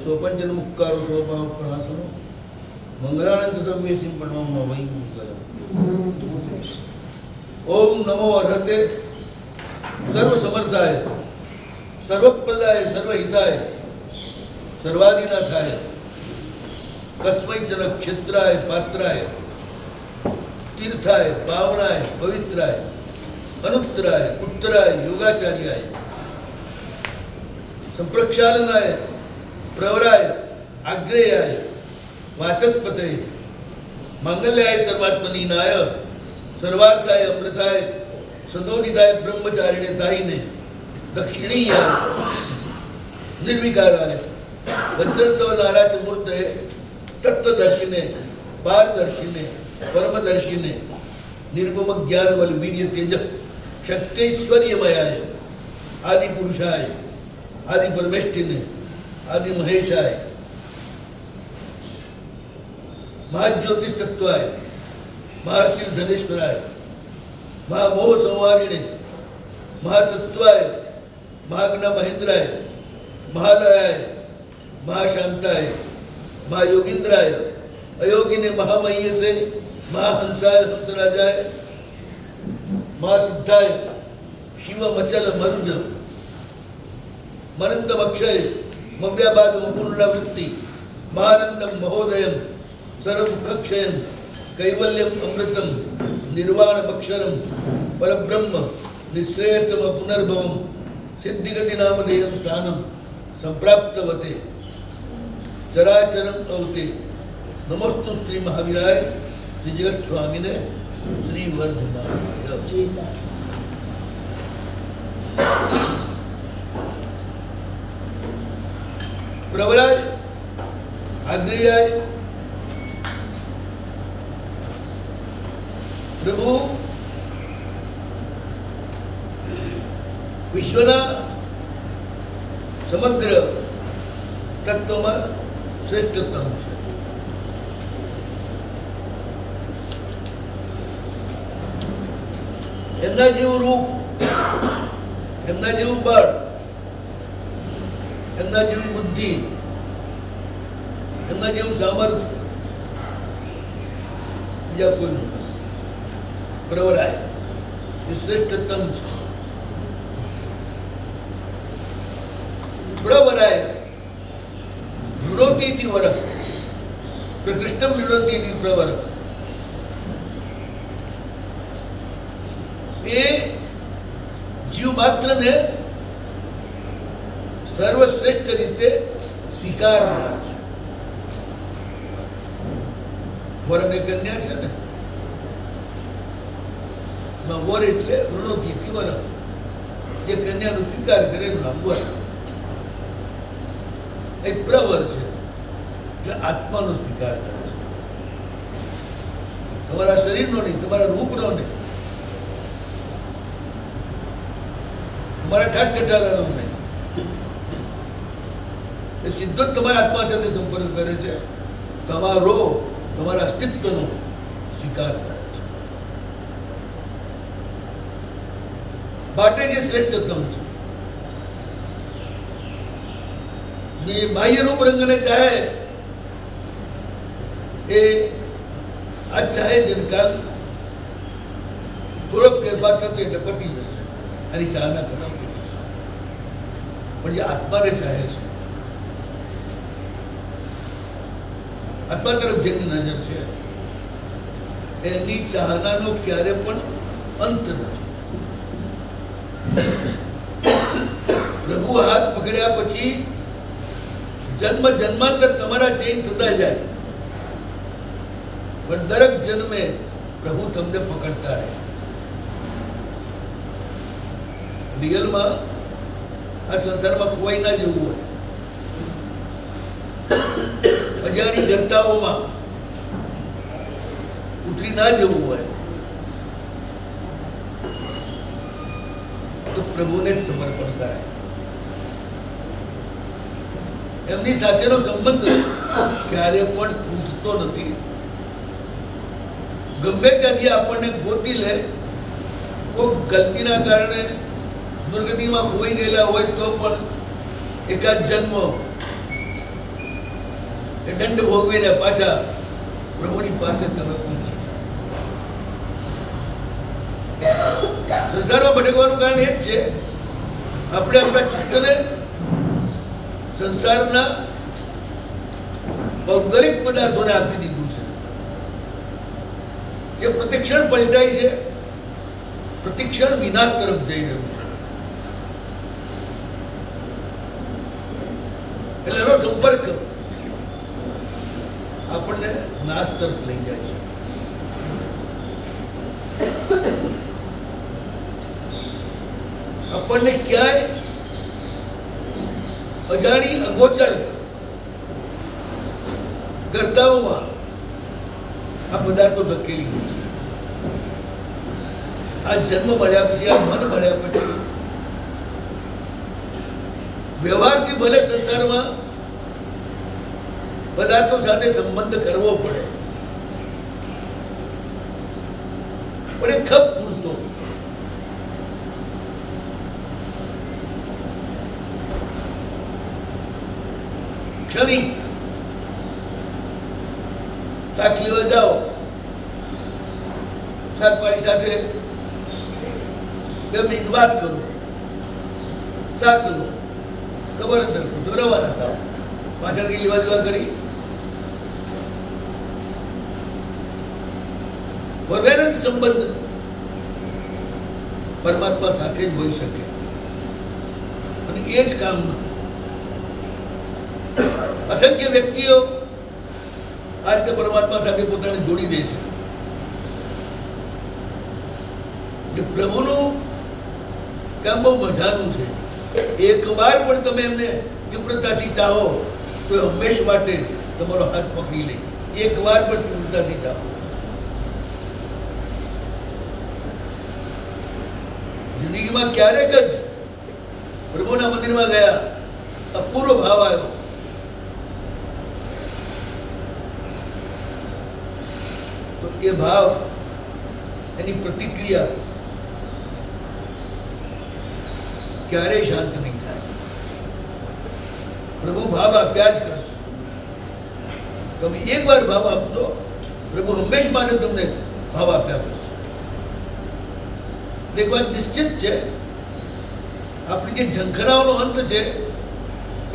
स्वपंचन मुक्कारो स्वभाव प्रणासनो मंगलानंद संवेसिं प्रणवम वै मंगलम। ओम नमो अर्हते सर्व समर्थाय सर्वप्रदाय सर्वहिताय सर्वादिनाथाय कस्मैचन क्षेत्राय पात्राय तीर्थाय पावनाय पवित्राय अनुत्तराय उत्तराय योगाचार्याय संप्रक्षालनाय प्रवराय आग्रेयाय वाचस्पते मंगल्याय सर्वात्मनीनाय सर्वार्थाय अमृताय सदोदिताय ब्रह्मचारिणे ताईने दक्षिणीयाय निर्विकाराय वज्रसव नाराच मूर्तये तत्वदर्शिने पारदर्शिने परमदर्शिने निर्मम ज्ञान बल वीर्य तेज शक्तिश्वर्यमयाय आदि पुरुषाय आदि परमेष्ठिने आदि महेशाय महाज्योतिष तत्वाय महार्चिर धनेश्वराय महामोह संवारिणे महासत्वाय महाग्ना महेंद्राय महालयाय महाशांताय महायोगिंद्राय अयोगिने महामय्यसे महाहंसाय हंसराजाय महासिद्धाय शिवमचल मरुज मनंतम अक्षय मव्याबाद पुनरावृत्ति महानंदम महोदयम सर्वमुखक्षयम कैवल्यम अमृतम निर्वाण अक्षरम परब्रह्म निश्रेयसम पुनर्भवम सिद्धिगति नामधेयम स्थानम संप्राप्तवते चराचरम अवते। नमोस्तु श्री महावीराय श्री जगत स्वामिने श्री वर्धमानाय। प्रबलाय आग्नेयाय प्रभु विश्वना समग्र तत्वમાં શ્રેષ્ઠતમ છે। એમના જેવું રૂપ, એમના જેવું બળ, એમના જેવી બુદ્ધિ, એમના જેવું સામર્થ્ય બીજા કોઈનું નથી। પ્રવરાય એ શ્રેષ્ઠતમ છે। प्रवराय वृणोति इति वरः प्रकृष्टं वृणोति इति प्रवरः। ये जीव मात्र ने सर्वश्रेष्ठ रीते स्वीकारनार છે। વર અને કન્યા છે ને, વર એટલે વૃણોતિ ઇતિ વરઃ, જે કન્યાનો સ્વીકાર કરે એનું નામ વર। એ પ્રવર છે એટલે આત્માનો સ્વીકાર કરે છે, તમારા શરીરનો નહીં, તમારા રૂપનો નહીં, તમારા ઠાઠઠારાનો નહીં, એ સીધો જ તમારા આત્મા સાથે સંપર્ક કરે છે, તમારા અસ્તિત્વનો સ્વીકાર કરે છે। માટે જે શ્રેષ્ઠતમ છે ને બાહ્ય રૂપ રંગને ચાહે એ આજ ચાહે છે ને કાલ થોડોક ફેરફાર થશે એટલે પતી જશે, આની ચાહના ખતમ થઈ જશે। પણ જે આત્માને ચાહે છે, આત્મા તરફ જેની નજર છે એની ચાહનાનો ક્યારે પણ અંત નથી। પ્રભુ હાથ પકડ્યા પછી જન્મ જન્માંતર તમારા ચેન્જ થતા જાય, પણ દરેક જન્મે પ્રભુ તમને પકડતા રહે। રિયલમાં આ સંસારમાં ખોવાઈ ના જવું હોય, અજાણી ઘટનાઓમાં ઉતરી ના જવું હોય તો પ્રભુને જ સમર્પણ કરાય। એમની સાથેનો સંબંધ ક્યારે પણ તૂટતો નથી। ગમે ત્યાંથી આપણને ગોતી લે, કોઈ ગલતીના કારણે દુર્ગતિમાં ખોવાઈ ગયેલા હોય તો પણ એકાદ જન્મ એ દંડ ભોગવીને પાછા પ્રભુની પાસે તમે પહોંચી જાઓ. સંસારમાં ભટકવાનું કારણ એ જ છે, આપણે આપણા ચિત્તને સંસારના ભૌગોલિક પદાર્થોને આપી દીધું છે, જે પ્રતિક્ષણ પલટાય છે, પ્રતિક્ષણ વિનાશ તરફ જઈ રહ્યું છે. એટલે એનો સંપર્ક આપણને નાશ તરફ લઈ જાય છે. આપણને ક્યાંય અજાણી અગોચર કરતાઓમાં આ પદાર્થો ધકેલી દે છે. આ જન્મ મળ્યા પછી, આ મન મળ્યા પછી વ્યવહારથી ભલે સંસારમાં પદાર્થો સાથે સંબંધ કરવો પડે, પણ એ ખપ પૂરતો. ક્ષણિક. શાક લેવા જાઓ, શાકવાળી સાથે 2 મિનિટ વાત કરો, શાક લો, ખબર અંદર પૂછો, રવાના થાવ. પાછળ કઈ લેવા દેવા કરી વગેરે સંબંધ પરમાત્મા સાથે જ હોઈ શકે. અને એ જ કામનું અસંખ્ય વ્યક્તિઓ આ રીતે પરમાત્મા સાથે પોતાને જોડી દે છે. એટલે પ્રભુનું કામ બહુ મજાનું છે. એકવાર પણ તમે એમને તીવ્રતાથી ચાહો તો હંમેશ માટે તમારો હાથ પકડી લે. એકવાર પણ તીવ્રતાથી ચાહો. જિંદગીમાં ક્યારેક જ પ્રભુના મંદિરમાં ગયા, અપૂર્વ ભાવ આવ્યો, તો એ ભાવ, એની પ્રતિક્રિયા ક્યારેય શાંત નહીં થાય. પ્રભુ ભાવ આપ્યા જ કરશે. તમે એકવાર ભાવ આપશો, પ્રભુ હંમેશ માટે તમને ભાવ આપ્યા કરશે. એક વાત નિશ્ચિત છે, આપણી જે ઝંખનાઓનો અંત છે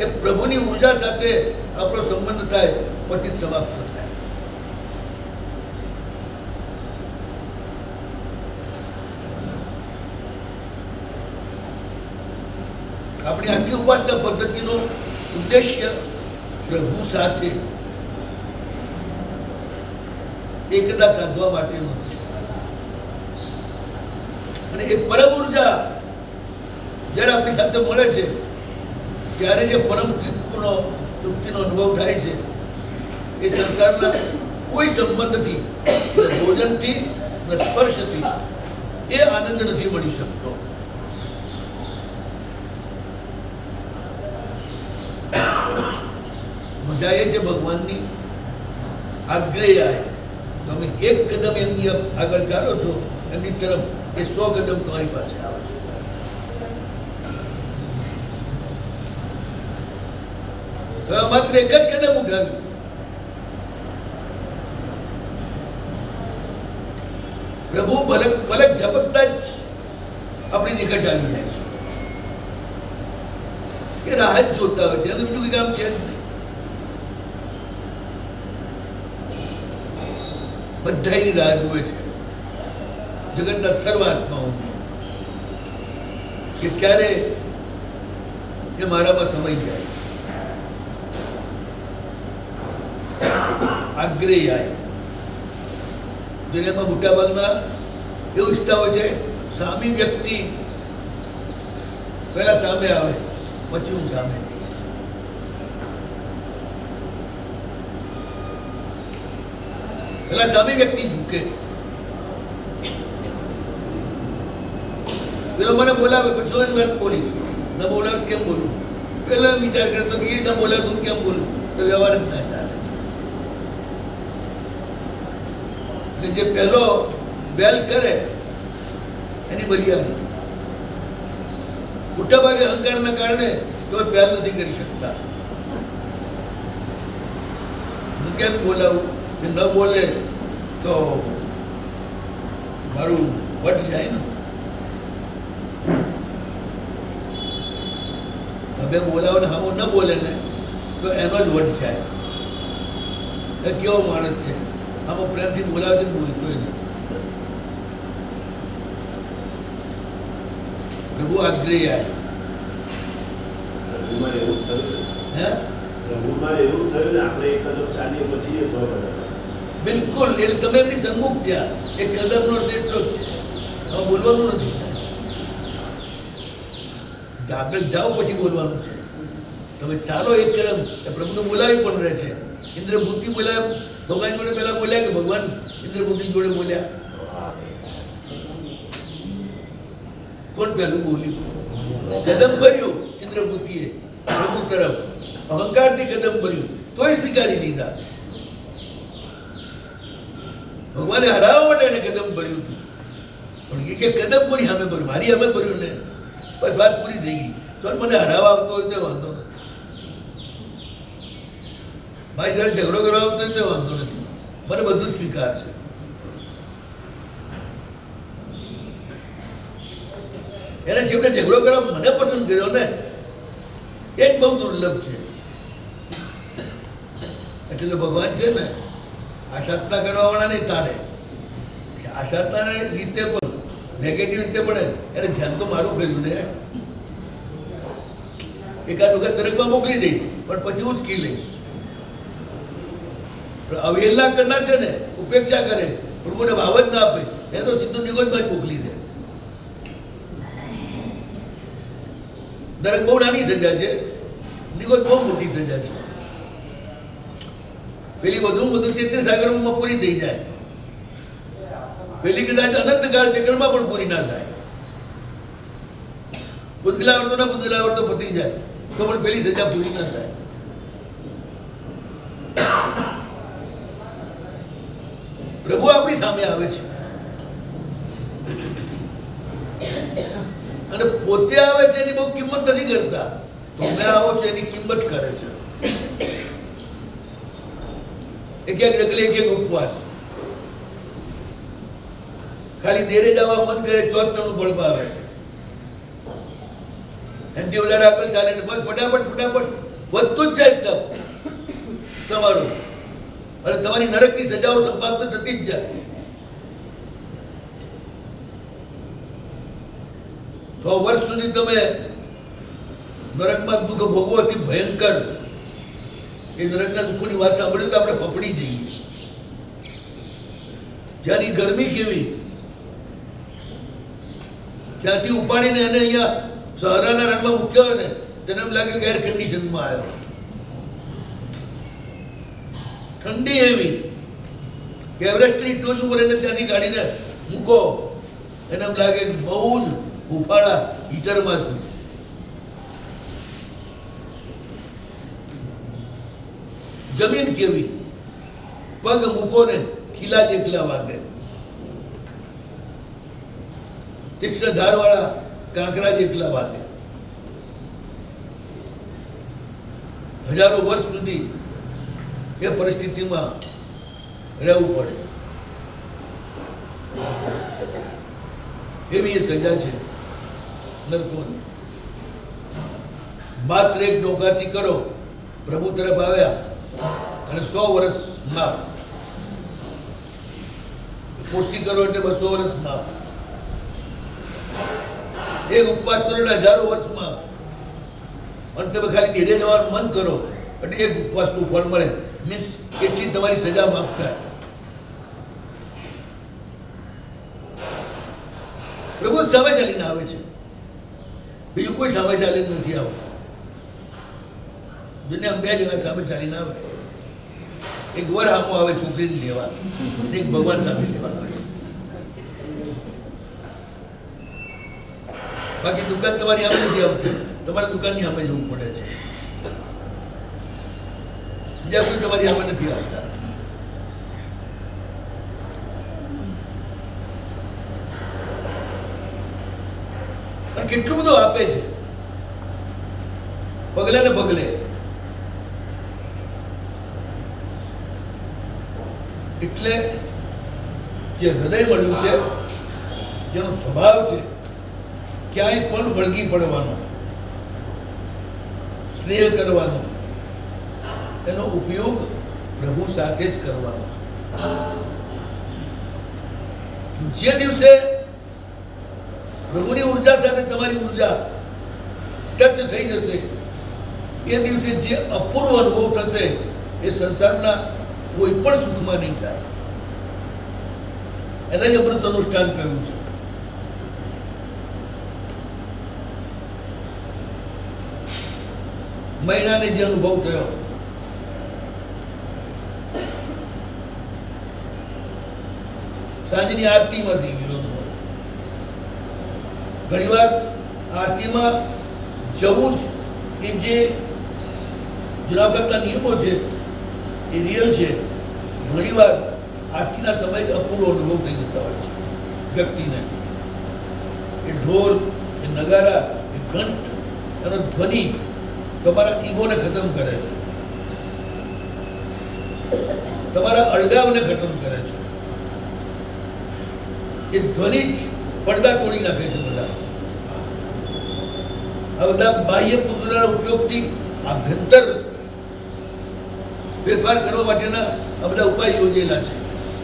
એ પ્રભુની ઉર્જા સાથે આપણો સંબંધ થાય પછી જ સમાપ્ત થાય. આપણી આખી ઉપાસના પદ્ધતિનો ઉદ્દેશ્ય પ્રભુ સાથે એકતા સાધવા માટેનો છે. અને એ પરમ ઉર્જા જ્યારે આપણી સાથે મળે છે ત્યારે જે પરમ તૃપ્તિનો અનુભવ થાય છે એ સંસારના કોઈ સંબંધથી, ભોજનથી, સ્પર્શથી એ આનંદ નથી મળી શકતો. મજા એ છે ભગવાનની આજ્ઞા. તમે એક કદમ એમની આગળ ચાલો છો, એમની તરફ એ 100 કદમ તમારી પાસે આવે છે. હવે માત્ર એક જ કદમ ઉઠાવ્યું, પ્રભુ પલક ઝપકતા જ આપણી નિકટ આવી જાય છે. એ રાહ જ જોતા હોય છે, એનું બીજું કઈ કામ છે જ નહીં. બધા એની રાહ જુએ છે, જગતના સર્વાત્માઓ, કે ક્યારે એ મારામાં સમય જાય, આગ્રહી આવે. દુનિયામાં મોટા ભાગના એવું ઈચ્છતા હોય છે સામી વ્યક્તિ પહેલા સામે આવે પછી હું સામે જઈશ. પેલા સામી વ્યક્તિ ઝૂકે, પેલો મને બોલાવે પછી હું વાત બોલીશ, ન બોલાવે કેમ બોલું, પેલા વિચાર કરતો કે એ ન બોલાવે તું કેમ બોલું, તો વ્યવહાર જ ના ચાલે. જે પહેલો બેલ કરે એની બલિયારી. મોટા ભાગે અહંકારના કારણે તમે બેલ નથી કરી શકતા. કેમ બોલાવું કે ન બોલે તો મારું વટ જાય ને. તમે બોલાવો ને હમો ન બોલે ને તો એનો જ વટ જાય. એ કેવો માણસ છે, આમાં પ્રેમથી બોલાવે છે ને બોલતો નથી. પ્રભુ આગ્રહી આવ્યો. બિલકુલ, એટલે તમે એમની સન્મુખ થયા. એક કદમનો અર્થ એટલો જ છે, હવે બોલવાનું નથી. આગળ જાઓ પછી બોલવાનું છે. તમે ચાલો એક કદમ. પ્રભુ તો બોલાવી પણ રહે છે. ઇન્દ્રબુદ્ધિ બોલ્યા, ભગવાન જોડે પહેલા બોલ્યા કે ભગવાન ઇન્દ્રબુદ્ધિ જોડે બોલ્યા? કોણ પહેલું બોલ્યું? કદમ ભર્યું ઇન્દ્રબુદ્ધિએ પ્રભુ તરફ, અહંકારથી કદમ ભર્યું, તોય સ્વીકારી લીધા. ભગવાને હરાવવા માટે એને કદમ ભર્યું હતું, પણ એ કે કદમ કોની સામે ભર્યું? મારી સામે ભર્યું ને, બસ વાત પૂરી થઈ ગઈ. તો મને હરાવવા આવતો હોય તો વાંધો નથી, મારી સાથે ઝઘડો કરવા આવતો હોય તો વાંધો નથી, મને બધું જ સ્વીકાર છે. એને છેવટે ઝઘડો કરવા મને પસંદ કર્યો ને, એ જ બહુ દુર્લભ છે. એટલે તો ભગવાન છે ને, આશાતના કરવાવાળા નહીં તારે. આશાતના રીતે પણ, નેગેટિવ રીતે પણ એને ધ્યાન તો મારું કર્યું ને. એકાદ વખત નરકમાં મોકલી દઈશ, પણ પછી ઉચકી લઈશ. અવહેલના કરનાર છે ને, ઉપેક્ષા કરે, પ્રભુને ભાવ જ ના આપે, એને તો સીધું નિગોજમાં જ મોકલી દે. નરક બહુ નાની સજા છે, નિગોજ બહુ મોટી સજા છે. પેલી વધુ 33 સાગરોમાં પૂરી થઈ જાય, પેલી કદાચ અનંતકાળ ચક્રમાં પણ પૂરી ના થાય. ભૂતગલાવર્તો પતી જાય તો પણ પેલી સજા પૂરી ના થાય. પ્રભુ આપણી સામે આવે છે અને પોતે આવે છે, એની બહુ કિંમત નથી કરતા. તમે આવો છો એની કિંમત કરે છે. એક એક ડગલે એક એક ઉપવાસ, ખાલી દેરે જવા મન કરે ચોથનું બળ પાવે, એનાથી વધારે આગળ ચાલે ને બસ ફટાફટ વધતું જ જાય તપ તમારું, અને તમારી નરકની સજાઓ સમાપ્ત થતી જ જાય. 100 વર્ષ સુધી તમે નરકમાં દુઃખ ભોગવો અતિ ભયંકર. એ નરકના દુઃખોની વાત સાંભળ્યું તો આપણે ફફડી જઈએ. જ્યાંની ગરમી કેવી, ત્યાંથી ઉપાડીને એને અહીંયા સહારાના રણમાં મૂક્યો હોય ને, તેને એમ લાગે કે એર કન્ડિશનમાં આવ્યો. ઠંડી એવી કે એવરેસ્ટની ટોચ ઉપર એને ત્યાંથી કાઢીને મૂકો, એને એમ લાગે કે બહુ જ ઉફાળા હીટરમાં છું. જમીન કેવી, પગ મૂકો ને ખીલા જેટલા વાગે, તીક્ષ્ણ ધારવાળા કાંકરા જેટલા વાગે. હજારો વર્ષ સુધી એ પરિસ્થિતિમાં રહેવું પડે. એવી એ સજા છે નરકોની. માત્ર એક નોકારસી કરો, પ્રભુ તરફ આવ્યા અને 100 વર્ષ માફ. પોસ્તી કરો એટલે 200 વર્ષ માફ. એક ઉપવાસ કરો એટલે 1000 વર્ષ માફ. અને તમે ખાલી ધીરે જવાનું મન કરો એટલે એક ઉપવાસનું ફળ મળે. મીન્સ કેટલી તમારી સજા માફ થાય. પ્રભુ સામે ચાલીને આવે છે, બીજું કોઈ સામે ચાલીને નથી આવતું. દુનિયામાં 2 જણા સામે ચાલીને આવે. એક વર હામો આવે છોકરીને લેવા, એક ભગવાન સામે લેવા આવે. બાકી દુકાન તમારી સામે નથી આવતી, તમારે દુકાનની સામે જવું પડે છે. બીજા કોઈ તમારી સામે નથી આવતા. કેટલું બધું આપે છે પગલે ને પગલે. એટલે જે હૃદય મળ્યું છે, જેનો સ્વભાવ છે ક્યાંય પણ વળગી પડવાનો, સ્નેહ કરવાનો, એનો ઉપયોગ પ્રભુ સાથે જ કરવાનો છે. જે દિવસે પ્રભુની ઉર્જા સાથે તમારી ઉર્જા ટચ થઈ જશે, એ દિવસે જે અપૂર્વ અનુભવ થશે એ સંસારના કોઈ પણ સુખમાં નહીં થાય. એના જ અમૃત અનુષ્ઠાન કર્યું છે. મહિનાને જે અનુભવ થયો, સાંજની આરતીમાં થઈ ગયો અનુભવ. ઘણી વાર આરતીમાં જવું જ એ જે જુનાગઢના નિયમો છે એ રિયલ છે. ઘણી વાર આરતીના સમય જ અપૂર્વ અનુભવ થઈ જતા હોય છે વ્યક્તિને. એ ઢોલ, એ નગારા, એ ઘંટ, એનો ધ્વનિ તમારા ઈગોને ખતમ કરે છે, તમારા અળગાવને ખતમ કરે છે. એ ધ્વનિ જ પડદા તોડી નાખે છે બધા. આ બધા બાહ્ય પુત્રના ઉપયોગથી આભ્યંતર ફેરફાર કરવા માટેના આ બધા ઉપાય યોજેલા છે,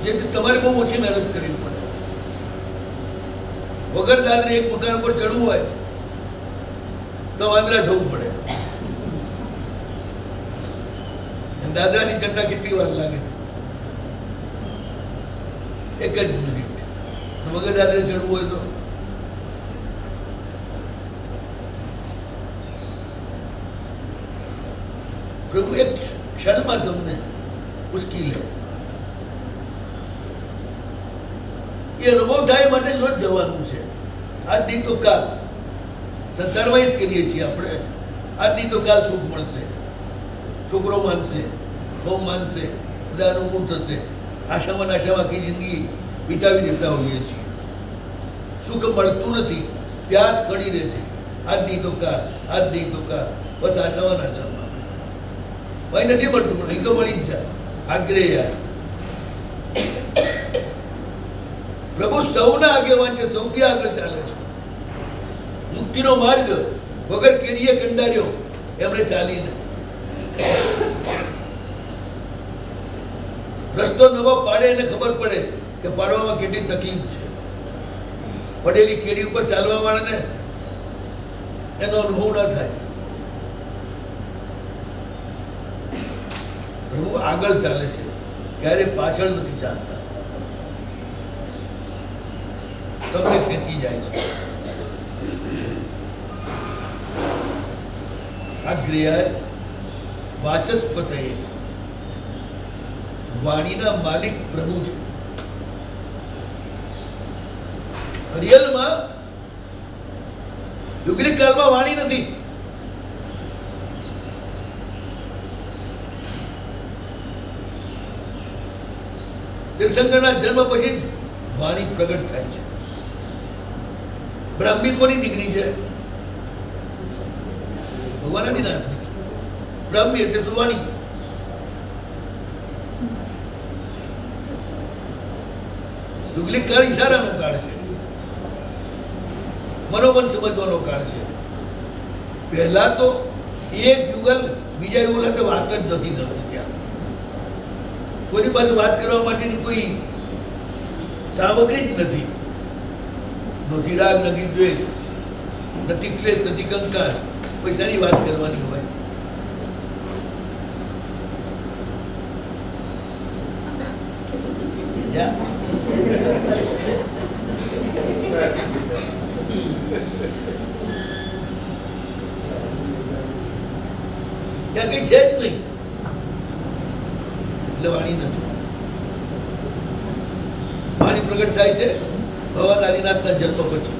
જેથી તમારે બહુ ઓછી મહેનત કરવી પડે. વગર દાદરે એક પોતાના ઉપર ચડવું હોય તો વાંદરા જવું પડે. દાદરાની ચડતા કેટલી વાર લાગે? એક જ મિનિટ. વગર દાદરે ચડવું હોય તો પ્રભુ એક ક્ષણમાં તમને ઉચકી લે. એ અનુભવ થાય માટે જ રોજ જવાનું છે. આજ નહીં તો કાલ. સંસારમાં જ કરીએ છીએ આપણે. આજ નહીં તો કાલ સુખ મળશે, છોકરો માનશે, બહુ માનશે, બધા અનુભવ થશે. આશામાં આખી જિંદગી વિતાવી દેતા હોઈએ છીએ. સુખ મળતું નથી, પ્યાસ કડી રહે છે. આજ નહીં તો કાલ, આજ નહીં તો કાલ, બસ આશામાં. ભાઈ નથી મળતું, પણ અહીં તો મળી જ જાય. આગ્રહ યાર. પ્રભુ સૌના આગેવાન છે, સૌથી આગળ ચાલે છે. મુક્તિનો માર્ગ વગર કેડીએ કંડાર્યો એમણે ચાલીને. રસ્તો નવો પાડે એને ખબર પડે કે પાડવામાં કેટલી તકલીફ છે. પડેલી કેડી ઉપર ચાલવા વાળાને એનો અનુભવ ના થાય. પ્રભુ આગળ ચાલે છે, ક્યારે પાછળ નથી ચાલતા. તમને ખેંચી જાય છે. આ ક્રિયા વાચસ્પતએ, વાણીના માલિક પ્રભુ છે. રિયલમાં યુગલિક કાળમાં વાણી નથી. તીર્થંકરના જન્મ પછી જ વાણી પ્રગટ થાય છે. બ્રાહ્મી કોની દીકરી છે? ભગવાન આદિનાથની. બ્રાહ્મી એટલે શું? વાણી. યુગલિક કાળ ઈશારાનો કાળ છે, મનોમન સમજવાનો કાળ છે. પહેલા તો એક યુગલ બીજા યુગલ સાથે વાત જ નથી કરતું. ત્યાં કોઈની પાસે વાત કરવા માટેની કોઈ સામગ્રી જ નથી. નથી રાગ, નથી દ્વેષ, નથી ક્લેશ, નથી કંકાસ. પૈસાની વાત કરવાની હોય. ત્યાં કઈ છે જ નહીં. એટલે વાણી નથી. વાણી પ્રગટ થાય છે ભગવાન આદિનાથના જન્મ પછી,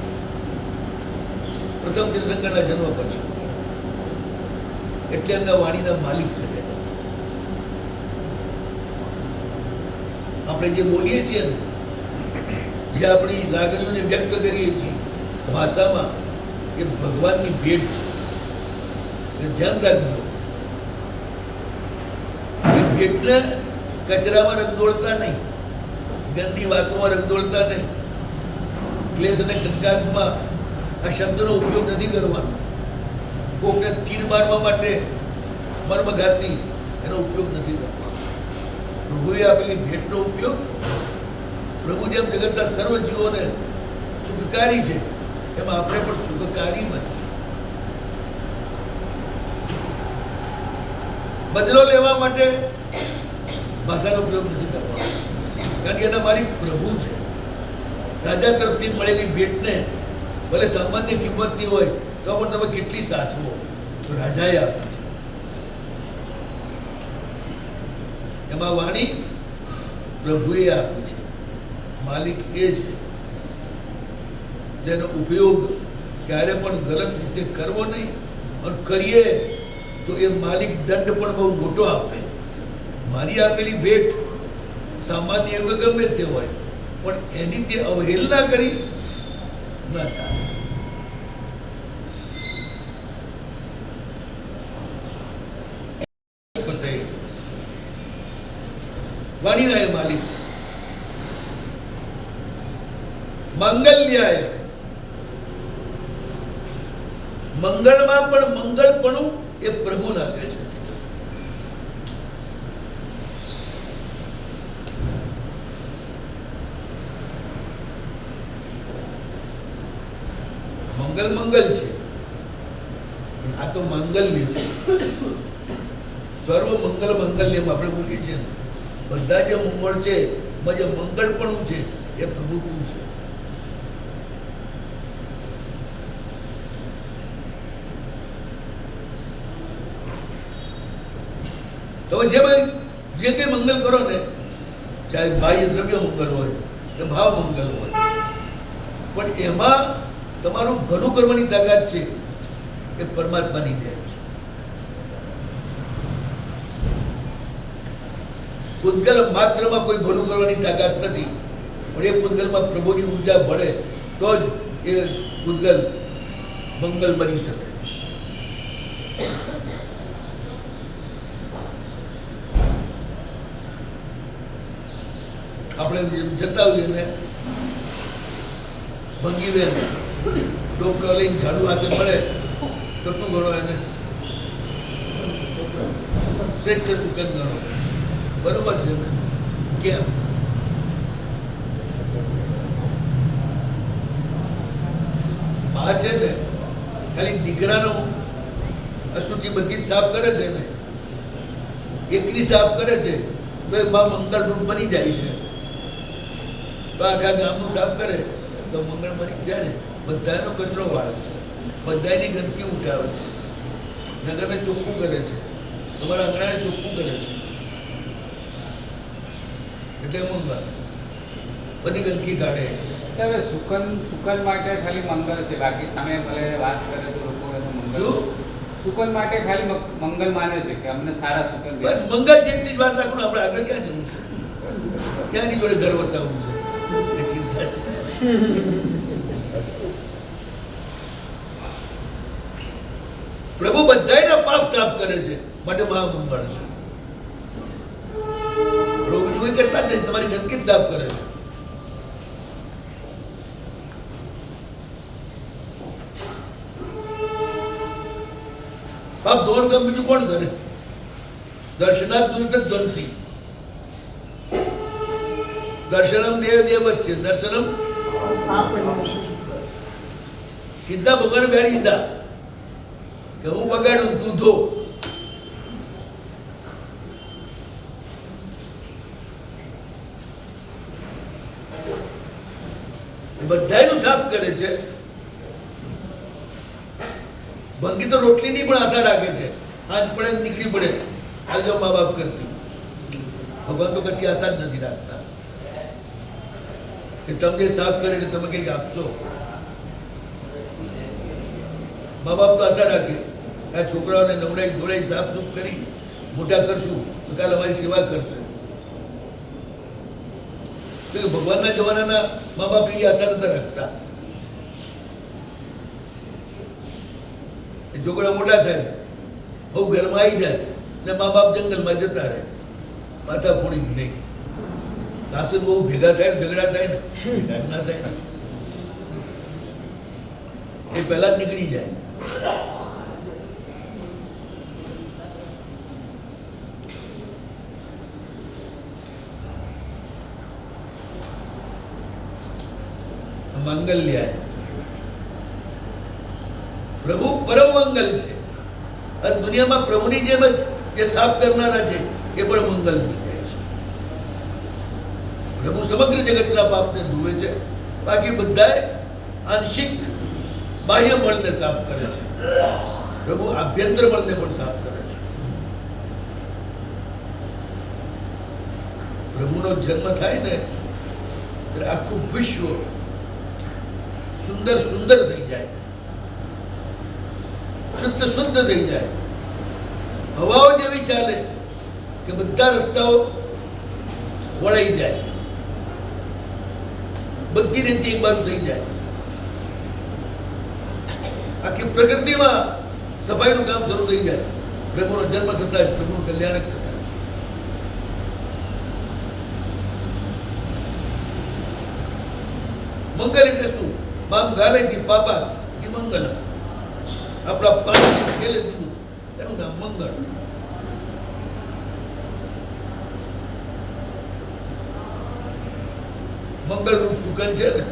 પ્રથમ તીર્થંકરના જન્મ પછી. એટલે એમના વાણીના માલિક કરે. આપણે જે બોલીએ છીએ ને, જે આપણી લાગણીઓને વ્યક્ત કરીએ છીએ ભાષામાં, એ ભગવાનની ભેટ છે. એટલે ધ્યાન રાખજો. એ ભેટને કચરામાં રગદોળતા નહીં, ગંદી વાતોમાં રગદોળતા નહીં, ક્લેશ અને કંકાસમાં આ શબ્દનો ઉપયોગ નથી કરવાનો. કોકને તીર મારવા માટે મર્મઘાતી એનો ઉપયોગ નથી કરવાનો. પ્રભુએ આપેલી ભેટનો ઉપયોગ પ્રભુ જેમ જગતના સર્વ જીવોને સુખકારી છે એમાં આપણે પણ સુખકારી બનીએ. બદલો લેવા માટે ભાષાનો પ્રયોગ નથી કરવાનો, કારણ કે એના માલિક પ્રભુ છે. રાજા તરફથી મળેલી ભેટને ભલે સામાન્ય કિંમતની હોય તો પણ તમે કેટલી સાચવો, તો રાજાએ આપી છે. એમાં વાણી પ્રભુએ આપી છે, માલિક એ છે. જેનો ઉપયોગ ક્યારે પણ ગલત રીતે કરવો નહીં, અને કરીએ તો એ માલિક દંડ પણ બહુ મોટો આપે. મારી આપેલી ભેટ સામાન્ય એવું ગમે તે હોય, પણ એની તે અવહેલના કરી ના ચાલે. વાણીના એ માલિક મંગલ્યાય, મંગળમાં પણ મંગળપણું એ પ્રભુ નાખે છે. મંગલ મંગલ છે, આ તો માંગલ્ય છે. સર્વ મંગલ મંગલ્યમ આપણે બોલીએ છીએ, બધા જે મંગળ છે એમાં જે મંગળપણું છે એ પ્રભુનું છે. તમે જે કંઈ મંગલ કરો ને, ચાહે બાહ્ય દ્રવ્ય મંગલ હોય કે ભાવ મંગલ હોય, પણ એમાં તમારું ભલું કરવાની તાકાત છે એ પરમાત્માની દેન છે. પૂતગલ માત્રમાં કોઈ ભલું કરવાની તાકાત નથી, પણ એ પૂતગલમાં પ્રભુની ઉર્જા ભળે તો જ એ પૂતગલ મંગલ બની શકે. આપણે જતા હોઈએ ને ભંગીબેન ડોકરો લઈને ઝાડુ હાથે મળે તો શું ગણો એને? શ્રેષ્ઠ સુગંધ ગણો. બરોબર છે ને? કેમ? આ છે ને ખાલી દીકરાનો અશુચિ બધી જ સાફ કરે છે ને, એકની સાફ કરે છે તો એ માં મંગળ રૂપ બની જાય છે. તો આખા ગામનું સાફ કરે તો મંગળ બની જાય ને. બધાનો કચરો વાળે છે, બધાની ગંદકી ઉઠાવે છે, નગરને ચોખ્ખું કરે છે, તમારા આંગણાને ચોખ્ખું કરે છે, એટલે મંગળ બધી ગંદકી કાઢે. સાહેબ સુકન માટે ખાલી મંગળ છે, બાકી સામે ભલે વાત કરે તો લોકો મંગળ સુકન માટે ખાલી મંગળ માને છે કે અમને સારા સુકન. બસ મંગળ છે એટલી જ વાત રાખવું. આપણે આગળ ક્યાં જવું છે? ક્યાંની જોડે ઘર વસાવવું છે એ ચિંતા છે. પ્રભુ બધાના પાપ સાફ કરે છે માટે મહામંગળ છે. રોગ જોઈ કરતા જ નહીં, તમારી ગંદકી જ સાફ કરે છે. પાપ ધોવાનું કામ બીજું કોણ કરે? દર્શનાર્થ ધ્વંસી, દર્શનમ દેવ દેવસ્ય દર્શનમ. સીધા ભગવાન બેડી દીધા કે હું બગાડું તું ધો. બધાનું સાફ કરે છે. ભંગી તો રોટલીની પણ આશા રાખે છે, આજ પડે નીકળી પડે હાલ જો મા બાપ કરતી. ભગવાન તો કશી આશા જ નથી રાખતા કે તમને સાફ કરે એટલે તમે કંઈક આપશો. મા બાપ તો આશા રાખે આ છોકરાઓને નવડાઈ ધોડાઈ સાફ સૂફ કરી મોટા કરશું તો કાલે અમારી સેવા કરશે. તો ભગવાનના જમાનાના મા બાપ એવી આશા નતા રાખતા. છોકરા મોટા થાય, બહુ ઘરમાં આવી જાય ને મા બાપ જંગલમાં જતા રહે. માથાફોડી નહીં. સાસુ બહુ ભેગા થાય ને ઝઘડા થાય ને ભેગા જ ના થાય ને એ પહેલા જ નીકળી જાય. મંગલ્ય પ્રભુ પરમ મંગલ છે. આ દુનિયામાં પ્રભુની જેમ જ જે સાફ કરનારા છે એ પણ મંગલ થઈ જાય છે. પ્રભુ સમગ્ર જગતના પાપને ધોવે છે, બાકી બધાએ આંશિક બાહ્ય મળને સાફ કરે છે. પ્રભુ આભ્યંતર મળને પણ સાફ કરે છે. પ્રભુનો જન્મ થાય ને ત્યારે આખું વિશ્વ સુંદર સુંદર થઈ જાય, શુદ્ધ શુદ્ધ થઈ જાય. હવાઓ જેવી ચાલે કે બધા રસ્તાઓ વળાઈ જાય, બધી રીતે એક બાજુ થઈ જાય. આખી પ્રકૃતિમાં સફાઈનું કામ શરૂ થઈ જાય. પ્રભુનો જન્મ થતા જ પ્રભુનું કલ્યાણ જ થતા. મંગલ એટલે શું? બામ ગાલે થી પાપા થી મંગલ. આપણા પાપને ખેલે દીધું એનું નામ મંગળ. મંગલ રૂપ સુકન છે ને,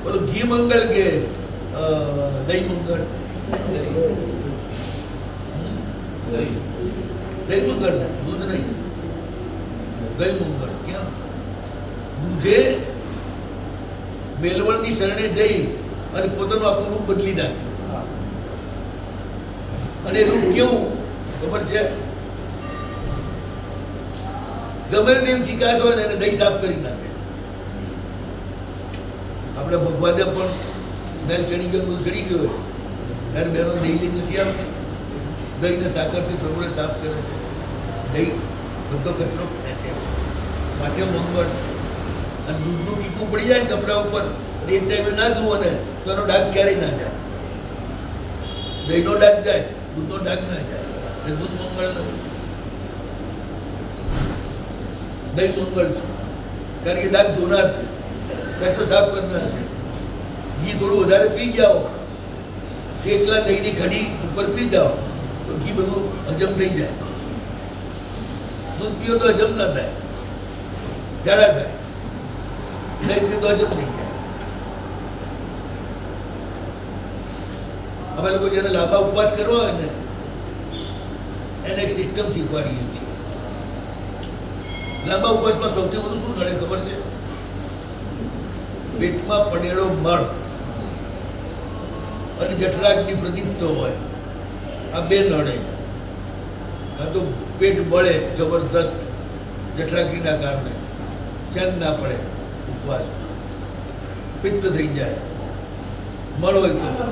બોલો ઘી મંગળ કે દહીં મંગળ? દહીં મંગળ ને દૂધ નહીં, દહીં મંગળ. કેમ? દૂધે મેલવણની શરણે જઈ અને પોતાનું આખું રૂપ બદલી નાખ્યું. અને રૂપ કેવું ખબર છે? ગમે તેવી ચિકાસ હોય ને એને દહીં સાફ કરી નાખે. આપણે ભગવાનને પણ મેલ ચડી ગયો, દૂધ ચડી ગયો હોય ત્યારે બેનો દહીં લઈ નથી આવતી. દહીંને સાકરથી પ્રભુને સાફ કરે છે. દહીં બધો કચરો ખેંચે છે, માટે મંગળ છે. અને દૂધનું ટીપું પડી જાય ને કપડા ઉપર, એક ટાઈમે ના ધુવો ને તો એનો ડાઘ ક્યારેય ના જાય. દહીંનો ડાઘ જાય, દૂધનો ડાઘ ના જાય. એટલે દૂધ મંગળ નથી, દહીં મંગળ છે. કારણ કે ડાઘ ધોનાર છે, કચરો સાફ કરનાર છે. ઘી થોડું વધારે પી જાઓ, એકલા દહીંની ઘડી ઉપર પી જાઓ તો ઘી બધું હજમ થઈ જાય. દૂધ પીઓ તો હજમ ના થાય, ઝાડા થાય. દહીં પીઓ તો હજમ થઈ જાય. અમે લોકો જેને લાંબા ઉપવાસ કરવા હોય ને એને એક સિસ્ટમ શીખવાડીએ છીએ. લાંબા ઉપવાસમાં સૌથી વધુ શું નડે ખબર છે? પેટમાં પડેલો મળ અને જઠરાગ્નિ પ્રદીપ્ત હોય, આ બે નડે. આ તો પેટ બળે જબરદસ્ત જઠરાગ્નિના કારણે, ચેન ના પડે ઉપવાસમાં, પિત્ત થઈ જાય, મળ હોય તો.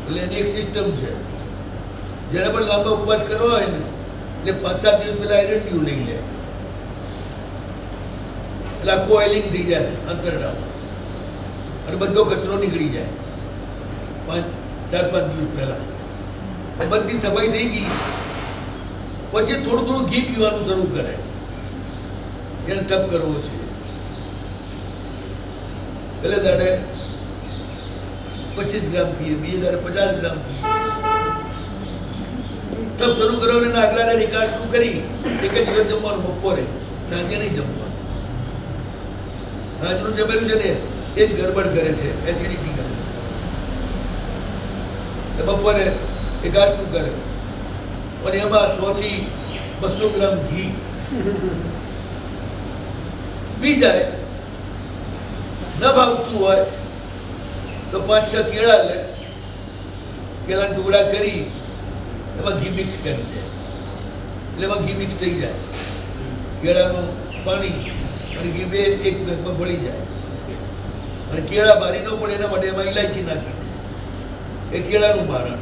એટલે એની એક સિસ્ટમ છે. જ્યારે પણ લાંબા ઉપવાસ કરવા હોય ને એટલે 5-7 દિવસ પહેલા આયરન ડ્યુ લઈ લે, એટલે આખું ઓઇલિંગ થઈ જાય આંતરડામાં અને બધો કચરો નીકળી જાય. 4-5 દિવસ પહેલા બધી સફાઈ થઈ ગઈ પછી થોડું થોડું ઘી પીવાનું શરૂ કરે. એને તપ કરવો છે. પહેલે દાડે 25 ગ્રામ પીએ, બીજે દાડે 50 ગ્રામ પીએ. તપ શરૂ કરવાને આગલા નિકાસ કરી એક જ વખત જમવાનું, બપોરે, સાંજે નહીં જમવાનું. આજનું જમેલું છે ને એ જ ગડબડ કરે છે, એસિડિટી કરે છે. બપોરે એકાષ્ટું કરે અને એમાં 100 થી 200 ગ્રામ ઘી પી જાય. ન ભાવતું હોય તો 5-6 કેળા લે, કેળાના ટુકડા કરી એમાં ઘી મિક્સ કરી દે, એટલે એમાં ઘી મિક્સ થઈ જાય. કેળાનું પાણી અને ઘી બે એક બેગમાં ભળી જાય. અને કેળા બારી ન પડે એના માટે એમાં ઇલાયચી નાખી દે, એ કેળાનું બારણ.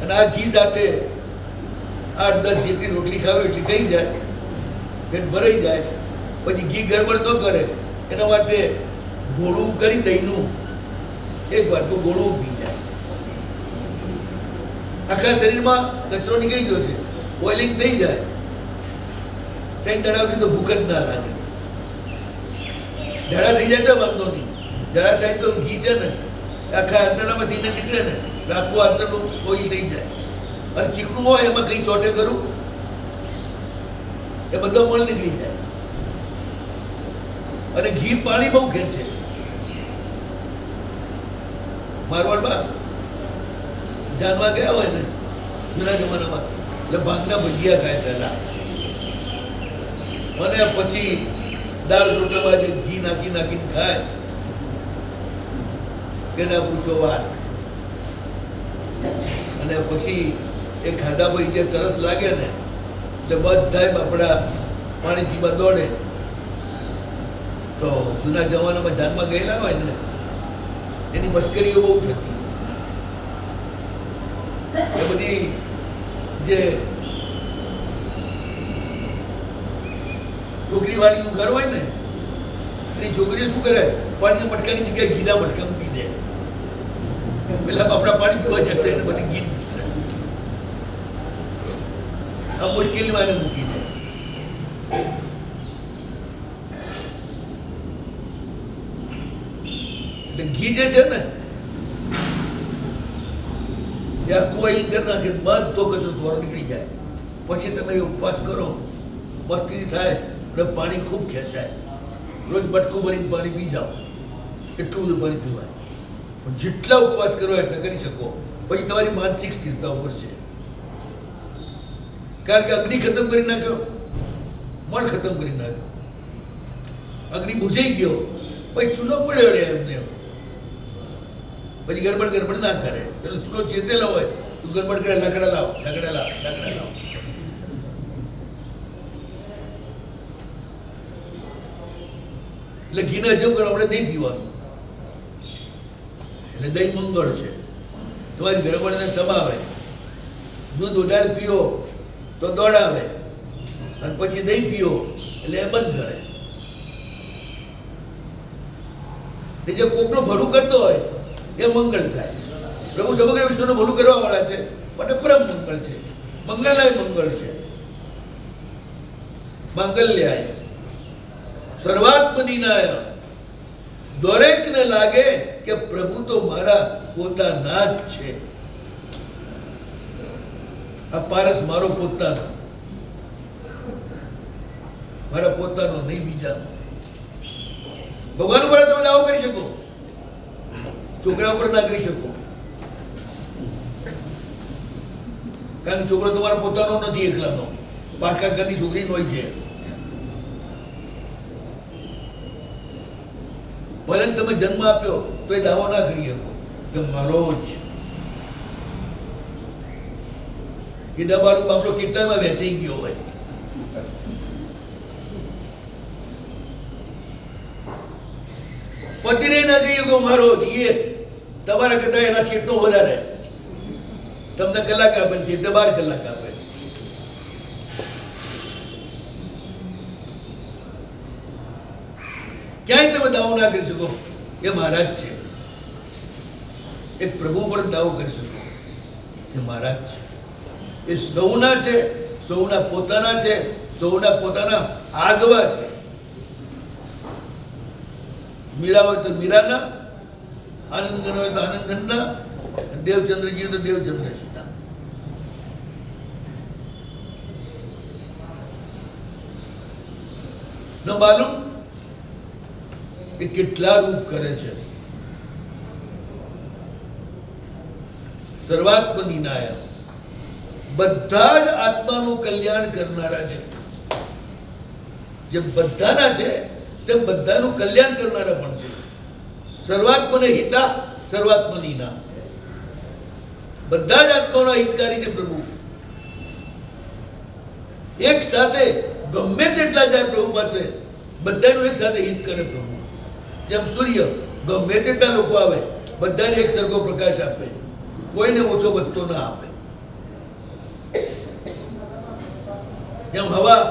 અને આ ઘી સાથે 8-10 જેટલી રોટલી ખાવે એટલી થઈ જાય, પેટ ભરાઈ જાય. પછી ઘી ગરબડ ન કરે એના માટે ગોળું કરી દહીંનું એક વાર તો ગોળું પી જાય. આખા શરીરમાં કચરો નીકળી ગયો છે, ઓઇલિંગ થઈ જાય ત્યાં તળાવથી તો ભૂખ જ ના લાગે. ઝાડા થઈ જાય તો વાંધો નહીં, ઝાડા થાય તો ઘી છે ને આખા આંતરડામાંથી ને નીકળે ને એટલે આખું આંતરડું ઓઇલ થઈ જાય. અને ચીકણું હોય એમાં કંઈ ચોટે કરું એ બધો મળ નીકળી જાય. અને ઘી પાણી બહુ ખેંચે. મારવાડમાં જાનવા ગયા હોય ને જૂના જમાનામાં એટલે ભાંગના ભજીયા ખાય પહેલા, અને પછી દાળ રોટલામાં જે ઘી નાખીને ખાય કે ના પૂછો વાત. અને પછી એ ખાધા પછી જે તરસ લાગે ને એટલે બધાય બાપડા પાણી પીવા દોડે. તો જૂના જમાનામાં જાનમાં ગયેલા હોય ને એની મશ્કરીઓ બહુ થતી. એ બધી જે છોકરી વાળીનું ઘર હોય ને એની છોકરીઓ શું કરે, પાણીના મટકાની જગ્યાએ ઘીના મટકા મૂકી દે. પેલા બાપડા પાણી પીવા જતા એને બધી ઘી આ મુશ્કેલીમાં એને મૂકી દે. ઘી જે છે ને એ આખું ઓઇલ કરી નાખે, બધો કચરો ધોર નીકળી જાય. પછી તમે ઉપવાસ કરો, મસ્તી થાય અને પાણી ખૂબ ખેંચાય. રોજ બટકું ભરીને પાણી પી જાઓ, એટલું બધું પાણી પીવાય. પણ જેટલા ઉપવાસ કરો એટલા કરી શકો. પછી તમારી માનસિક સ્થિરતા ઉપર છે. કારણ કે અગ્નિ ખતમ કરી નાખ્યો, મળ ખતમ કરી નાખ્યો, અગ્નિ બુઝાઈ ગયો, પછી ચૂલો પડ્યો રે એમને એમ. પછી ગરબડ ના કરે. એટલે ચૂલો ચેતેલો હોય તો ગરબડ કરે, લાકડા લાવ. એટલે ઘીને હજમ કરો આપણે દહીં પીવાનું. એટલે દહીં મંગળ છે, તમારી ગરબડને સમાવે. દૂધ વધારે પીઓ તો દોડાવે, અને પછી દહીં પીઓ એટલે એ બંધ કરે. જે કોકનું ભલું કરતો હોય એ મંગળ થાય. પ્રભુ સમગ્ર વિશ્વનું ભલું કરવા વાળા છે, માટે પરમ મંગળ છે, મંગલાય મંગળ છે. માંગલ્યાય સર્વાત્મનિનાય. દરેકને લાગે કે પ્રભુ તો મારા પોતાના જ છે. આ પારસ મારો પોતાનો, મારા પોતાનો નહીં બીજાનો. ભગવાન ઉપર તમે દાવો કરી શકો, છોકરા ઉપર ના કરી શકો. કારણ કે છોકરો તમારો પોતાનો નથી, એકલાનો. પાકા ઘરની છોકરી હોય છે. ભલે તમે જન્મ આપ્યો તો એ દાવો ના કરી શકો કે મારો જ. કે ડબાનો બાપડો કીર્તનમાં વેચાઈ ગયો હોય. પતિને ના કહી શકો મારો છીએ, તમારા કરતા એના સીટનો વધારે. તમને કલાક આપે છે, 12 કલાક આપે. ક્યાંય તમે દાવો ના કરી શકો એ મહારાજ છે. એક પ્રભુ પર દાવો કરી શકો કે મહારાજ છે. એ સૌના છે, સૌના પોતાના છે, સૌના પોતાના આગવા છે. મીરા હોય તો મીરાના, આનંદગન હોય તો આનંદગનના, દેવચંદ્રજી હોય તો દેવચંદ્રજીના. ન માલુમ એ કેટલા રૂપ કરે છે. સર્વાત્મનિનાય. બધા જ આત્માનું કલ્યાણ કરનારા છે. જે બધાના છે તેમ બધાનું કલ્યાણ કરનારા પણ છે. સર્વાત્મને હિતા સર્વાત્મનિના. બધા જ આત્માના હિતકારી છે પ્રભુ. એક સાથે ગમે તેટલા જાય પ્રભુ પાસે, બધાનું એક સાથે હિત કરે પ્રભુ. જેમ સૂર્ય ગમે તેટલા લોકો આવે બધાને એક સરખો પ્રકાશ આપે, કોઈને ઓછો વધતો ના આપે. જેમ હવા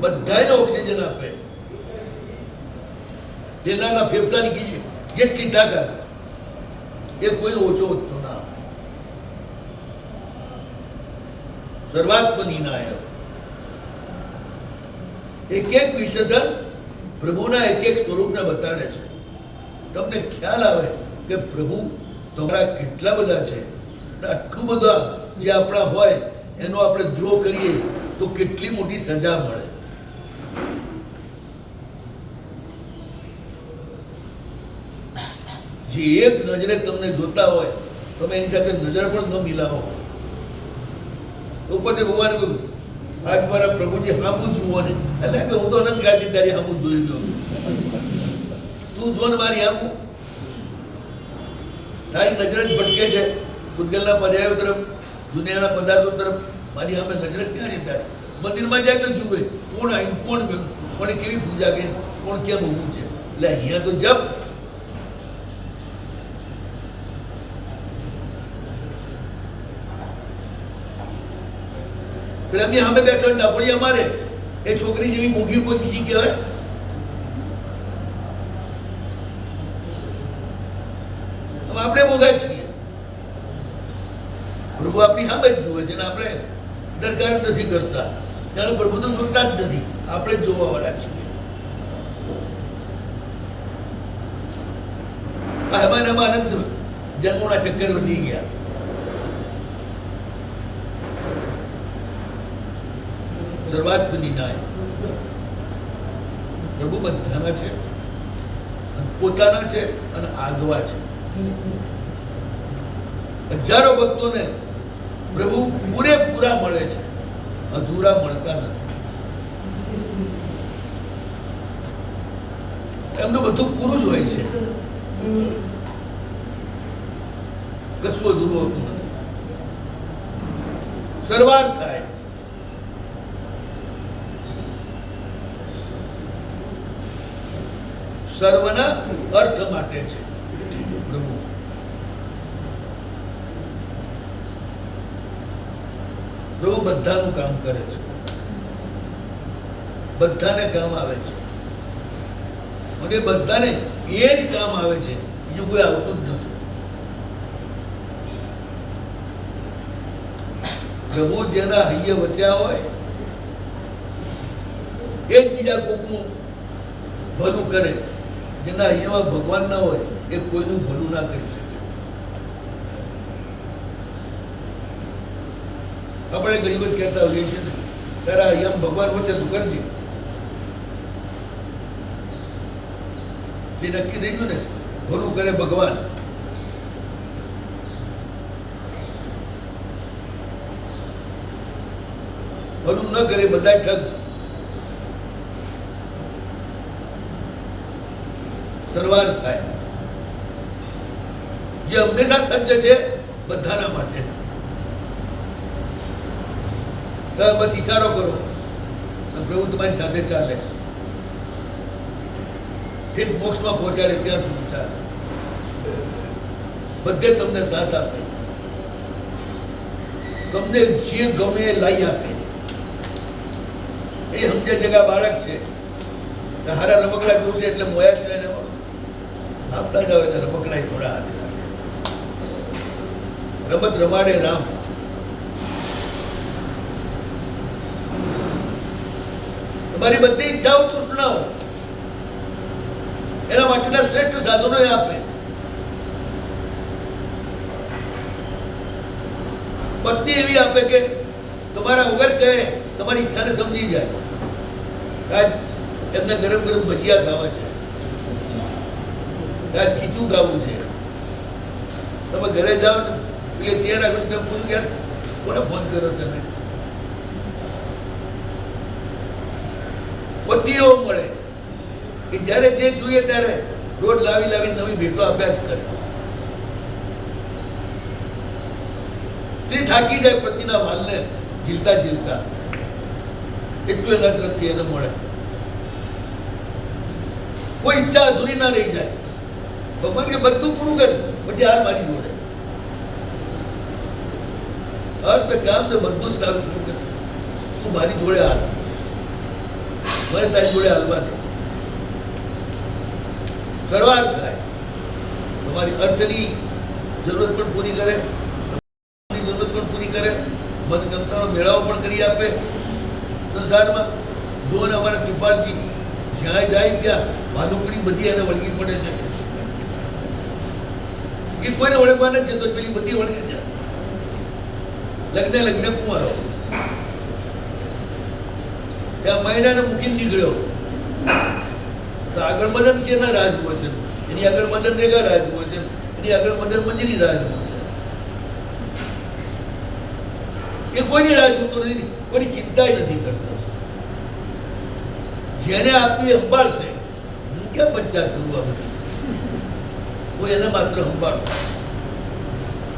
બધાને ઓક્સિજન આપે, લેનારના ફેફસાની જેટલી તાકાત એ કોઈને ઓછો વધતો ના આપે. સર્વાત્મનિનાય. એક એક વિશેષણ પ્રભુના એક એક સ્વરૂપને બતાડે છે. તમને ખ્યાલ આવે કે પ્રભુ તમારા કેટલા બધા છે. આટલું બધા જે આપણા હોય એનો આપણે દ્રોહ કરીએ તો કેટલી મોટી સજા મળે. જે એક નજરે તમને જોતા હોય તમે એની સાથે નજર પણ ન મિલાવો. ઉપરથી ભગવાન કહ્યું આજ મારા પ્રભુજી હામું જુઓ ને, એટલે કે હું તો અનંત કાળથી તારી હામું જોઈ ગયો છું. તું જો ને મારી હામું. તારી નજર જ ભટકે છે ભૂતગલના પર્યાયો તરફ, દુનિયાના પદાર્થો તરફ. મારી સામે નજર જ ક્યાં છે તારી? મંદિરમાં જાય તો જુએ કોણ આવ્યું, કોણ ગયું, કોણે કેવી પૂજા કરી, કોણ કેમ ઊભું છે. એટલે અહીંયા તો જપ. પેલા અમે સામે બેઠો ડાપોળી અમારે એ છોકરી જેવી મૂંગી કોઈ બીજી કહેવાય? આપણે મોંઘા છીએ. પ્રભુ આપણી સામે જ જુએ છે ને આપણે દરકાર નથી કરતા. જાણે પ્રભુ તો જોતા જ નથી, આપણે જ જોવા વાળા છીએ. એમાં અનંત જન્મોના ચક્કર વધી ગયા. સર્વાત્મનિનાય. પ્રભુ બધાના છે, પોતાના છે અને આગવા છે. હજારો ભક્તોને પ્રભુ પૂરેપૂરા મળે છે, અધૂરા મળતા નથી. એમનું બધું પૂરું જ હોય છે, કશું અધૂરું હોતું નથી. સરવાર થાય. સર્વના અર્થ માટે છે પ્રભુ. પ્રભુ બધાનું કામ કરે છે, બધાને કામ આવે છે અને બધાને એ જ કામ આવે છે, બીજું કોઈ આવતું જ નથી. પ્રભુ જેના હૈયે વસ્યા હોય એ જ બીજા કોકનું ભલું કરે. જેના હૈયામાં ભગવાન ના હોય એ કોઈનું ભલું ના કરી શકે. આપણે ઘણી વખત કહેતા હોઈએ છીએ ને, તારા અહીંયા ભગવાન વચ્ચે તું કરજે. એ નક્કી થઈ ગયું ને, ભલું કરે ભગવાન. ભલું ન કરે બધા ઠગ. સરવાર થાય. જે હંમેશા સજ્જ છે બધાના માટે. બસ ઈશારો કરો પ્રભુ તમારી સાથે ચાલે, ઠીક મોક્ષમાં પહોંચાડે ત્યાં સુધી ચાલે. બધે તમને સાથ આપે, તમને જે ગમે એ લાવી આપે. એ સમજે જગા બાળક છે, હારા રમકડા જોશે એટલે મોયા છે એને આપતા જાવ એટલે રમકડા થોડા હાથે આપે. રમત રમાડે રામ. તમારી બધી ઈચ્છાઓ તૃષ્ણાઓ એના માટેના શ્રેષ્ઠ સાધનો એ આપે. પત્ની એવી આપે કે તમારા વગર કહે તમારી ઈચ્છાને સમજી જાય. આજ એમને ગરમ ગરમ ભજીયા ખાવા છે, આજ ખીચું ખાવું છે. તમે ઘરે જાઓ ને એટલે ત્યાં રાખો તમે પૂછું યાર કોને ફોન કર્યો તમે? પતિઓ મળે કે જ્યારે જે જોઈએ ત્યારે રોજ લાવી લાવી નવી ભેટો આપ્યા જ કરે. સ્ત્રી થાકી જાય પતિના વાલને ઝીલતા ઝીલતા, એટલું એના તરફથી એને મળે. કોઈ ઈચ્છા અધૂરી ના રહી જાય. ભગવાન કે બધું પૂરું કરે પછી હાલ મારી જોડે. અર્થ કામ ને બધું જ તારું પૂરું કરે. તું મારી જોડે હાલ, મને તારી જોડે હાલવા દે. સરવાર થાય. તમારી અર્થની જરૂરત પણ પૂરી કરે, જરૂરત પણ પૂરી કરે, મનગમતાનો મેળાઓ પણ કરી આપે સંસારમાં. જો ને અમારા શ્રીપાલજી જ્યાં જાય ત્યાં ભાલુકડી બધી એને વળગી પડે છે. એ કોઈને વળગવા નથી જતો, પેલી બધી વળગે છે. લગ્ન કુંવારો ત્યાં મહિનાને મૂકીને નીકળ્યો તો આગળ મદન શેના રાજવો છે, એની આગળ મદન રેગા રાજવો છે, એની આગળ મદન મંજરી રાજવો છે. એ કોઈની રાહ જોતો નથી, કોઈની ચિંતા નથી કરતો. જેને આપ્યું એ સંભાળશે. હું ક્યાં પંચાયત કરું આ બધી? હું એને માત્ર સંભાળું.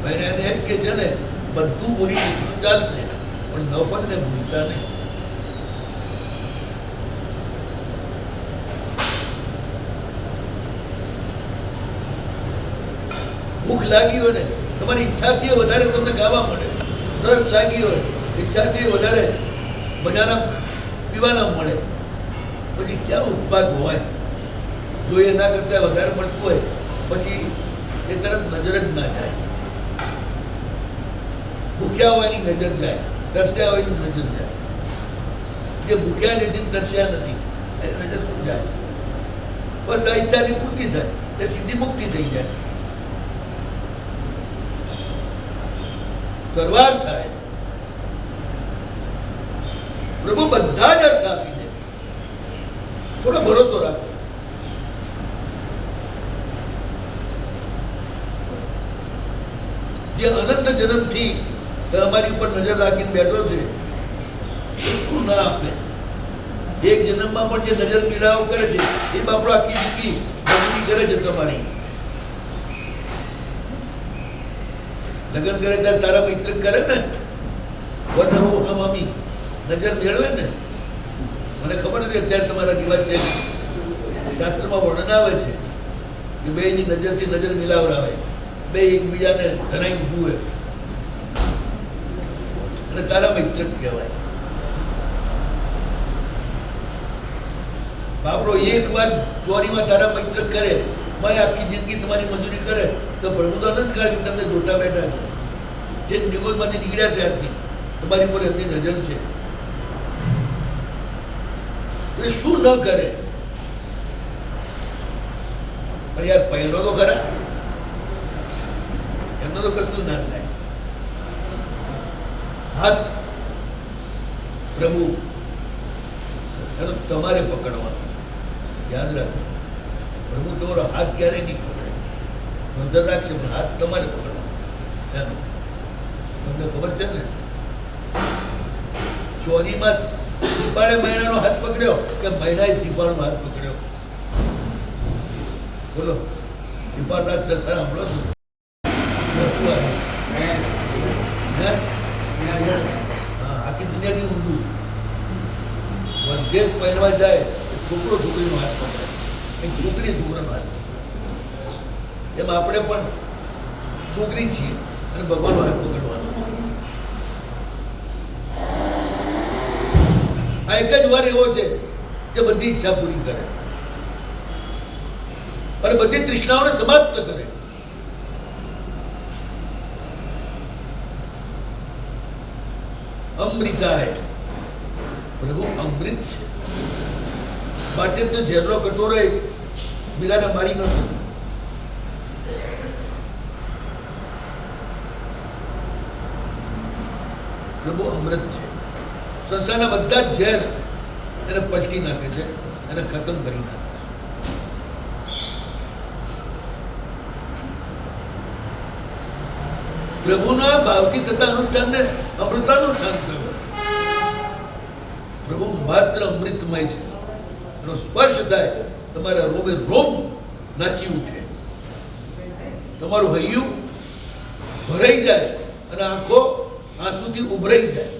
ભાઈ એને જ કે છે ને, બધું બોલી ચાલશે પણ નવપદને ભૂલતા નહીં. ભૂખ લાગી હોય ને, તમારી ઈચ્છાથી વધારે તમને ગાવા મળે. તરસ લાગી હોય, ઈચ્છાથી વધારે મજાના પીવાના મળે. પછી ક્યાં ઉત્પાદ હોય? જો એ ના કરતા વધારે મળતું હોય પછી એ તરફ નજર જ ના જાય. ભૂખ્યા હોય એની નજર જાય, તરસ્યા હોય એની નજર જાય. જે ભૂખ્યા નથી તરસ્યા નથી એની નજર શું જાય? બસ આ ઈચ્છાની પૂર્તિ થાય એ સીધી મુક્તિ થઈ જાય, સરવાર થાય. પ્રભુ બધા જ અર્થ આપી દે. થોડો ભરોસો રાખો. જે અનંત જન્મથી તમારી ઉપર નજર રાખીને બેઠો છે એ શું ના આપે? એક જન્મમાં પણ જે નજર મિલાવો કરે છે એ બાપડો આખી જિંદગી મજૂરી કરે છે તમારી. લગ્ન કરે ત્યારે તારા મિત્ર કરે ને, વરને હું મમ્મી નજર મેળવે ને. મને ખબર નથી અત્યારે તમારા રિવાજ છે, શાસ્ત્રમાં વર્ણન આવે છે કે બેની નજરથી નજર મિલાવડાવે, બે એકબીજાને ધરાઈને જુએ અને તારા મિત્ર કહેવાય. બાપડો એક વાર ચોરીમાં તારા મિત્ર કરે, મેં આખી જિંદગી તમારી મજૂરી કરે તો પ્રભુ તો અનંત કાળથી તમને જોતા બેઠા છે. તે નિગોદમાંથી નીકળ્યા ત્યારથી તમારી પર એમની નજર છે. તો એ શું ન કરે? પણ યાર પહેલો તો ખરા, એમનો તો કશું ના થાય. હાથ પ્રભુ એનો તમારે પકડવાનો છે, યાદ રાખજો. પ્રભુ તમારો હાથ ક્યારેય નહીં પકડે, નજર રાખશે પણ હાથ તમારે પકડવાનો એનો. તમને ખબર છે ને, ચોરીમાં શ્રીપાળે મહિનાનો હાથ પકડ્યો કે મહિનાએ શ્રીપાળનો હાથ પકડ્યો? બોલો, શ્રીપાળ રાજ દશા સાંભળો છો? આખી દુનિયાથી ઊંધું. વધે જ પહેરવા જાય છોકરો છોકરીનો હાથ પકડે, એ છોકરી છોકરાનો હાથ પકડે. એમ આપણે પણ છોકરી છીએ અને ભગવાનનો હાથ પકડવાનો. આ એક જ વાર એવો છે જે બધી ઈચ્છા પૂરી કરે અને બધી તૃષ્ણાઓને સમાપ્ત કરે. અમૃતાય, પ્રભુ અમૃત છે. માટે તો ઝેરનો કટોરો મીરાને મારી ન શકે. પ્રભુ અમૃત છે. સંસારના બધા જ ઝેર એને પલટી નાખે છે, એને ખતમ કરી નાખે છે. પ્રભુના ભાવથી થતા અનુષ્ઠાનને અમૃતાનુષ્ઠાન કહ્યું. પ્રભુ માત્ર અમૃતમય છે. એનો સ્પર્શ થાય તમારા રોમે રોમ નાચી ઉઠે, તમારું હૈયું ભરાઈ જાય અને આંખો આંસુથી ઉભરાઈ જાય.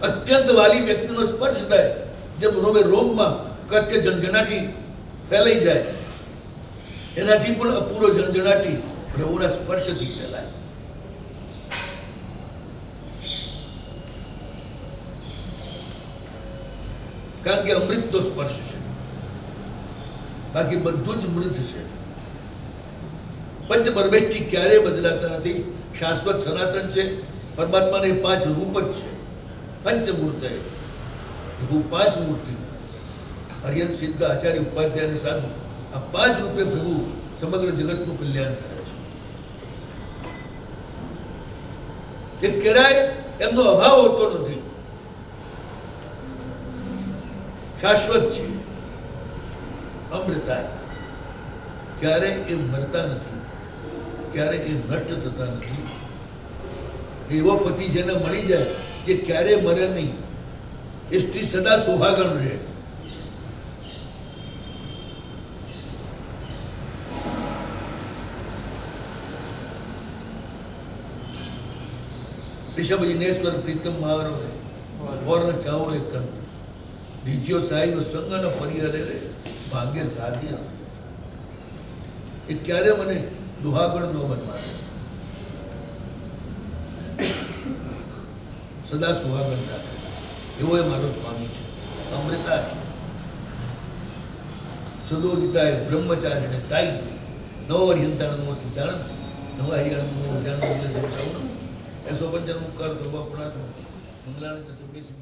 અત્યંત વાલી વ્યક્તિનો સ્પર્શ થાય, જેમ રોમે રોમમાં કથ્ય ઝંઝણાટી ફેલાઈ જાય, એનાથી પણ અપૂરો ઝંઝણાટી પ્રભુના સ્પર્શથી ફેલાય. કારણ કે અમૃતનો સ્પર્શ છે, બાકી બધું જ મૃત છે. પંચપરમેષ્ઠી ક્યારેય બદલાતા નથી, શાશ્વત સનાતન છે. પરમાત્માને 5 રૂપ જ છે, પંચમૂર્ત પ્રભુ 5 મૂર્તિ, હરિયન સિદ્ધ આચાર્ય ઉપાધ્યાય અને સાધુ, આ 5 રૂપે પ્રભુ સમગ્ર જગતનું કલ્યાણ કરે છે. એ ક્યારેય એમનો અભાવ હોતો નથી, શાશ્વત છે, અમૃતાય, ક્યારેય એ મરતા નથી, ક્યારેય એ નષ્ટ થતા નથી. એવો પતિ જેને મળી જાય જે ક્યારેય મરે નહીં, એ સ્ત્રી સદા સુહાગણ રહે. ऋषभ जिनेश्वर प्रीतम महारो है और न चाहो एक कंत रीचियो साहिब संग न परिहरे रे भाग्य साधिया. એ ક્યારે મને દુહાગણ નો બનવા, સદા સુહાગણ રાખે એવો એ મારો સ્વામી છે. અમૃતાય સદોદિતાય બ્રહ્મચારિણે તાઈ નવો હરિયંતાણ નવો સિદ્ધાંત નવા હરિયાણ નવો જાણ એસો પંચન મુકાર સૌવા પુણા મંગલાણ ચતુર્ભી સિંહ